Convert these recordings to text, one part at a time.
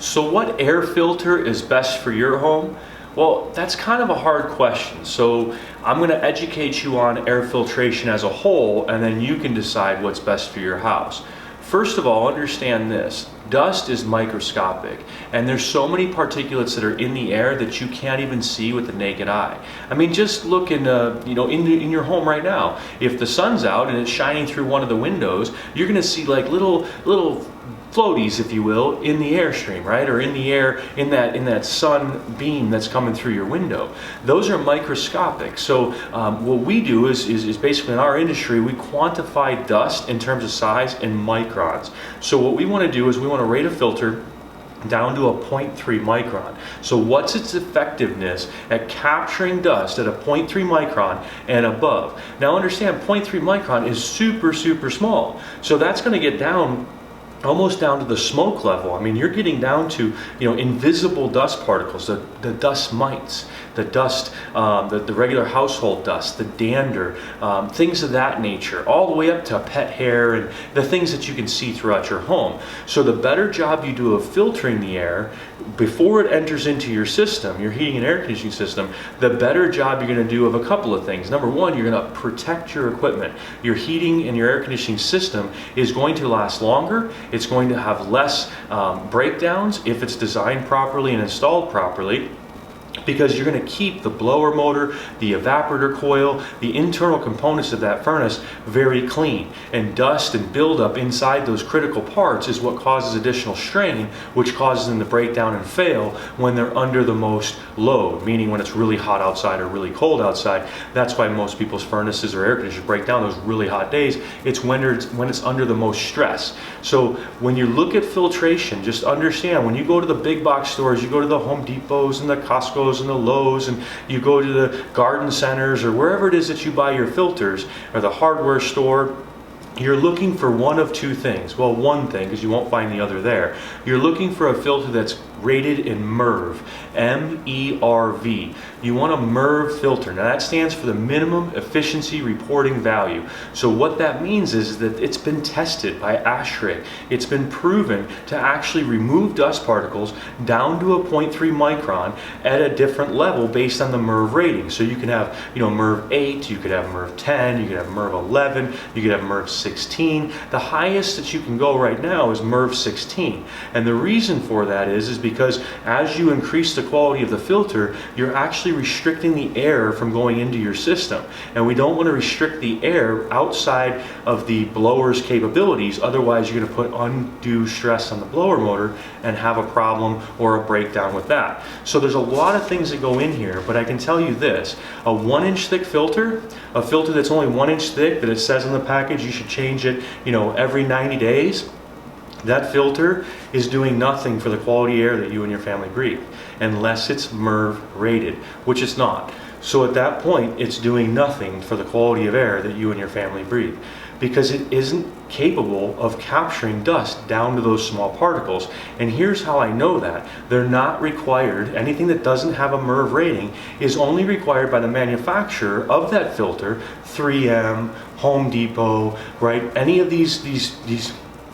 So what air filter is best for your home? Well, that's kind of a hard question. So I'm going to educate you on air filtration as a whole, and then you can decide what's best for your house. First of all, understand this. Dust is microscopic, and there's so many particulates that are in the air that you can't even see with the naked eye. I mean, just look in your home right now. If the sun's out and it's shining through one of the windows, you're going to see like little floaties, if you will, in the airstream, right? Or in the air, in that sun beam that's coming through your window. Those are microscopic. So what we do is basically in our industry, we quantify dust in terms of size in microns. So what we want to do is we want to rate a filter down to a 0.3 micron. So what's its effectiveness at capturing dust at a 0.3 micron and above? Now understand, 0.3 micron is super small. So that's going to get down almost down to the smoke level. I mean, you're getting down to, invisible dust particles, the dust mites, the dust, the regular household dust, the dander, things of that nature, all the way up to pet hair and the things that you can see throughout your home. So the better job you do of filtering the air before it enters into your system, your heating and air conditioning system, the better job you're going to do of a couple of things. Number one, you're going to protect your equipment. Your heating and your air conditioning system is going to last longer. It's going to have less breakdowns if it's designed properly and installed properly, because you're going to keep the blower motor, the evaporator coil, the internal components of that furnace very clean. And dust and buildup inside those critical parts is what causes additional strain, which causes them to break down and fail when they're under the most load, meaning when it's really hot outside or really cold outside. That's why most people's furnaces or air conditioners break down those really hot days. It's when it's under the most stress. So when you look at filtration, just understand, when you go to the big box stores, you go to the Home Depots and the Costco's and the Lowe's, and you go to the garden centers or wherever it is that you buy your filters, or the hardware store, you're looking for one of two things. Well, one thing, because you won't find the other there. You're looking for a filter that's rated in MERV, M-E-R-V. You want a MERV filter. Now that stands for the minimum efficiency reporting value. So what that means is that it's been tested by ASHRAE. It's been proven to actually remove dust particles down to a 0.3 micron at a different level based on the MERV rating. So you can have, MERV 8, you could have MERV 10, you could have MERV 11, you could have MERV 16. The highest that you can go right now is MERV 16. And the reason for that is because as you increase the quality of the filter, you're actually restricting the air from going into your system. And we don't want to restrict the air outside of the blower's capabilities, otherwise you're going to put undue stress on the blower motor and have a problem or a breakdown with that. So there's a lot of things that go in here, but I can tell you this: a 1-inch thick filter, a filter that's only 1 inch thick, that it says on the package you should change it, every 90 days. That filter is doing nothing for the quality air that you and your family breathe, unless it's MERV rated, which it's not. So at that point, it's doing nothing for the quality of air that you and your family breathe, because it isn't capable of capturing dust down to those small particles. And here's how I know that. They're not required. Anything that doesn't have a MERV rating is only required by the manufacturer of that filter, 3M, Home Depot, right? Any of these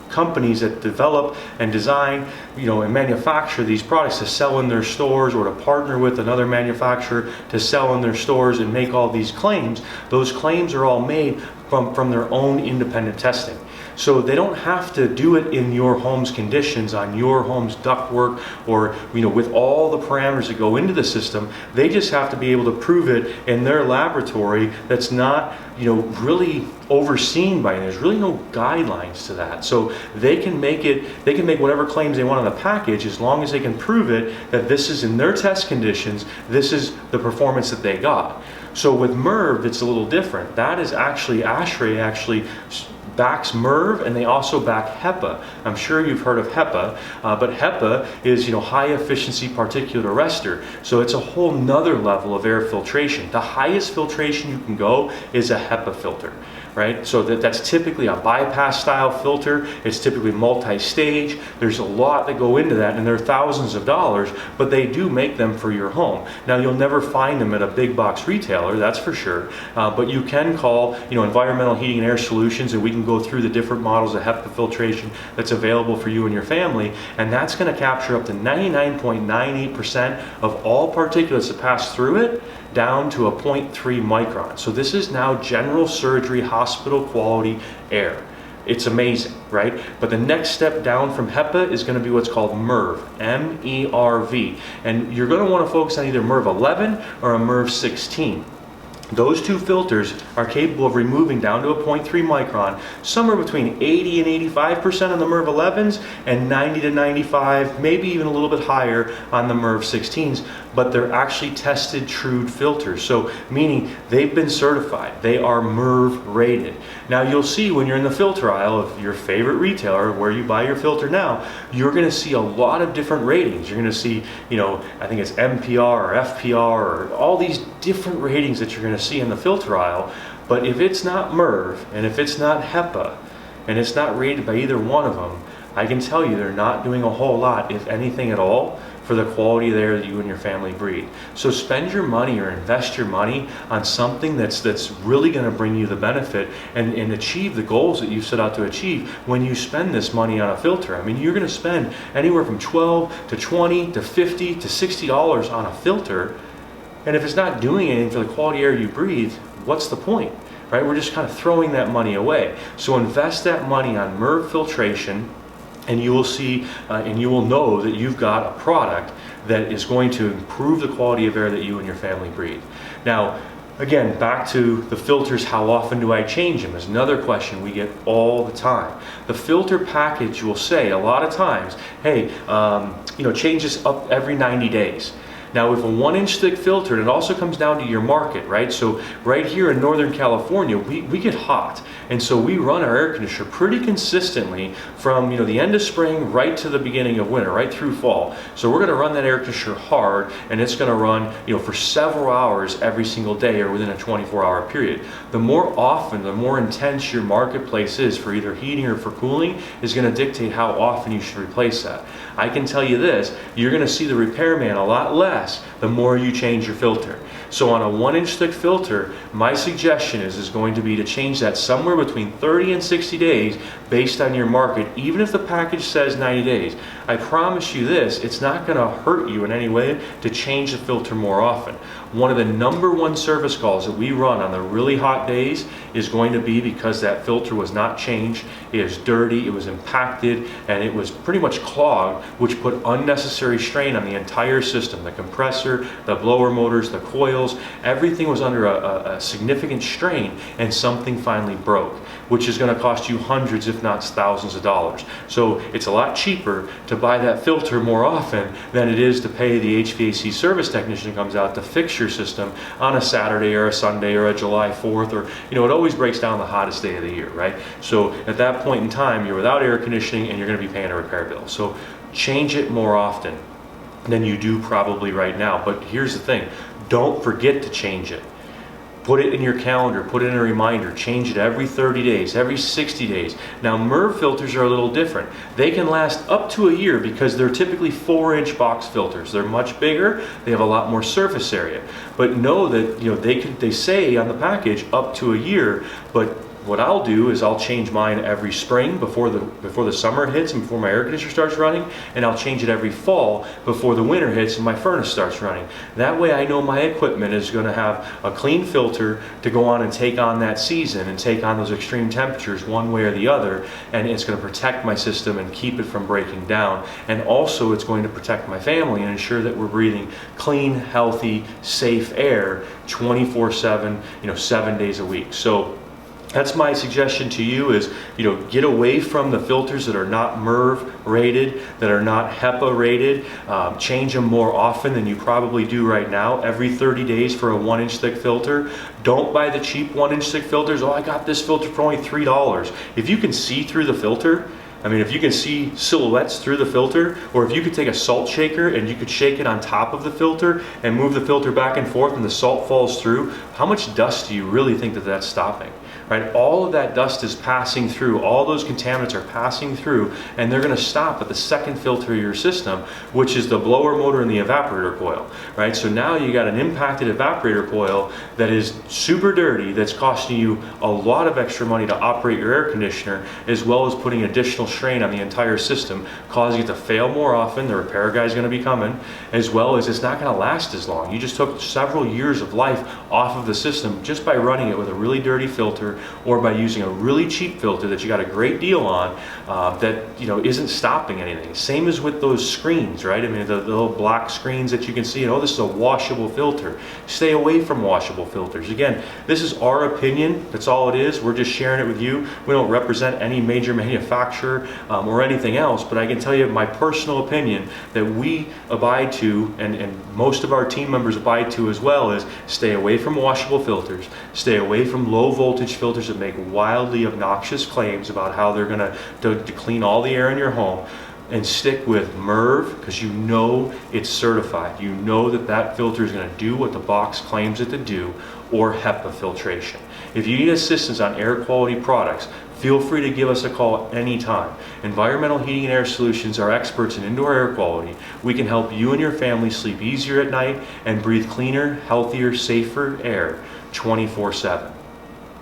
companies that develop and design, and manufacture these products to sell in their stores, or to partner with another manufacturer to sell in their stores and make all these claims. Those claims are all made from their own independent testing. So they don't have to do it in your home's conditions, on your home's ductwork, or with all the parameters that go into the system. They just have to be able to prove it in their laboratory that's not really overseen by them. There's really no guidelines to that. So they can make whatever claims they want on the package, as long as they can prove it that this is in their test conditions, this is the performance that they got. So with MERV, it's a little different. That is actually, ASHRAE actually backs MERV, and they also back HEPA. I'm sure you've heard of HEPA, but HEPA is high efficiency particulate arrestor. So it's a whole nother level of air filtration. The highest filtration you can go is a HEPA filter, right? So that's typically a bypass style filter. It's typically multi-stage. There's a lot that go into that, and they're thousands of dollars, but they do make them for your home. Now, you'll never find them at a big box retailer, that's for sure, but you can call Environmental Heating and Air Solutions, and we can can go through the different models of HEPA filtration that's available for you and your family, and that's going to capture up to 99.98% of all particulates that pass through it down to a 0.3 micron. So this is now general surgery, hospital quality air. It's amazing, right? But the next step down from HEPA is going to be what's called MERV, M-E-R-V. And you're going to want to focus on either MERV 11 or a MERV 16. Those two filters are capable of removing down to a 0.3 micron, somewhere between 80 and 85% on the MERV 11s and 90 to 95, maybe even a little bit higher on the MERV 16s, but they're actually tested true filters. So meaning they've been certified, they are MERV rated. Now you'll see when you're in the filter aisle of your favorite retailer where you buy your filter now, you're gonna see a lot of different ratings. You're gonna see, I think it's MPR or FPR or all these different ratings that you're gonna see in the filter aisle. But if it's not MERV and if it's not HEPA and it's not rated by either one of them, I can tell you they're not doing a whole lot, if anything at all, for the quality of air that you and your family breathe. So spend your money or invest your money on something that's really going to bring you the benefit and achieve the goals that you set out to achieve when you spend this money on a filter. I mean, you're going to spend anywhere from $12 to $20 to $50 to $60 on a filter, and if it's not doing anything for the quality air you breathe, what's the point? Right? We're just kind of throwing that money away. So invest that money on MERV filtration, and you will see and you will know that you've got a product that is going to improve the quality of air that you and your family breathe. Now, again, back to the filters, how often do I change them is another question we get all the time. The filter package will say a lot of times, hey, change this up every 90 days. Now with a 1-inch thick filter, and it also comes down to your market, right? So right here in Northern California, we get hot. And so we run our air conditioner pretty consistently from the end of spring right to the beginning of winter, right through fall. So we're gonna run that air conditioner hard, and it's gonna run for several hours every single day or within a 24-hour period. The more often, the more intense your marketplace is for either heating or for cooling is gonna dictate how often you should replace that. I can tell you this, you're gonna see the repairman a lot less the more you change your filter. So on a 1-inch thick filter, my suggestion is going to be to change that somewhere between 30 and 60 days based on your market, even if the package says 90 days. I promise you this, it's not going to hurt you in any way to change the filter more often. One of the #1 service calls that we run on the really hot days is going to be because that filter was not changed, it is dirty, it was impacted, and it was pretty much clogged, which put unnecessary strain on the entire system. The compressor, the blower motors, the coils, everything was under a significant strain, and something finally broke, which is going to cost you hundreds if not thousands of dollars. So it's a lot cheaper to buy that filter more often than it is to pay the HVAC service technician who comes out to fix your system on a Saturday or a Sunday or a July 4th, or it always breaks down the hottest day of the year, right? So at that point in time, you're without air conditioning and you're going to be paying a repair bill. So change it more often than you do probably right now. But here's the thing, don't forget to change it. Put it in your calendar, put it in a reminder, change it every 30 days, every 60 days. Now MERV filters are a little different. They can last up to a year because they're typically 4-inch box filters. They're much bigger, they have a lot more surface area. But know that they say on the package up to a year, but what I'll do is I'll change mine every spring before the summer hits and before my air conditioner starts running, and I'll change it every fall before the winter hits and my furnace starts running. That way I know my equipment is going to have a clean filter to go on and take on that season and take on those extreme temperatures one way or the other, and it's going to protect my system and keep it from breaking down. And also it's going to protect my family and ensure that we're breathing clean, healthy, safe air 24/7, 7 days a week. So that's my suggestion to you is, get away from the filters that are not MERV rated, that are not HEPA rated. Change them more often than you probably do right now, every 30 days for a 1-inch thick filter. Don't buy the cheap 1-inch thick filters. Oh, I got this filter for only $3. If you can see through the filter, if you can see silhouettes through the filter, or if you could take a salt shaker and you could shake it on top of the filter and move the filter back and forth and the salt falls through, how much dust do you really think that that's stopping? right? All of that dust is passing through, all those contaminants are passing through, and they're gonna stop at the second filter of your system, which is the blower motor and the evaporator coil, right? So now you got an impacted evaporator coil that is super dirty, that's costing you a lot of extra money to operate your air conditioner, as well as putting additional strain on the entire system, causing it to fail more often. The repair guy's gonna be coming, as well as it's not gonna last as long. You just took several years of life off of the system just by running it with a really dirty filter, or by using a really cheap filter that you got a great deal on, that isn't stopping anything. Same as with those screens, right? I mean, the little black screens that you can see, this is a washable filter. Stay away from washable filters. Again, this is our opinion. That's all it is. We're just sharing it with you. We don't represent any major manufacturer or anything else, but I can tell you my personal opinion that we abide to, and most of our team members abide to as well, is stay away from washable filters, stay away from low voltage filters that make wildly obnoxious claims about how they're going to clean all the air in your home, and stick with MERV, because you know it's certified. You know that filter is going to do what the box claims it to do, or HEPA filtration. If you need assistance on air quality products, feel free to give us a call anytime. Environmental Heating and Air Solutions are experts in indoor air quality. We can help you and your family sleep easier at night and breathe cleaner, healthier, safer air 24/7.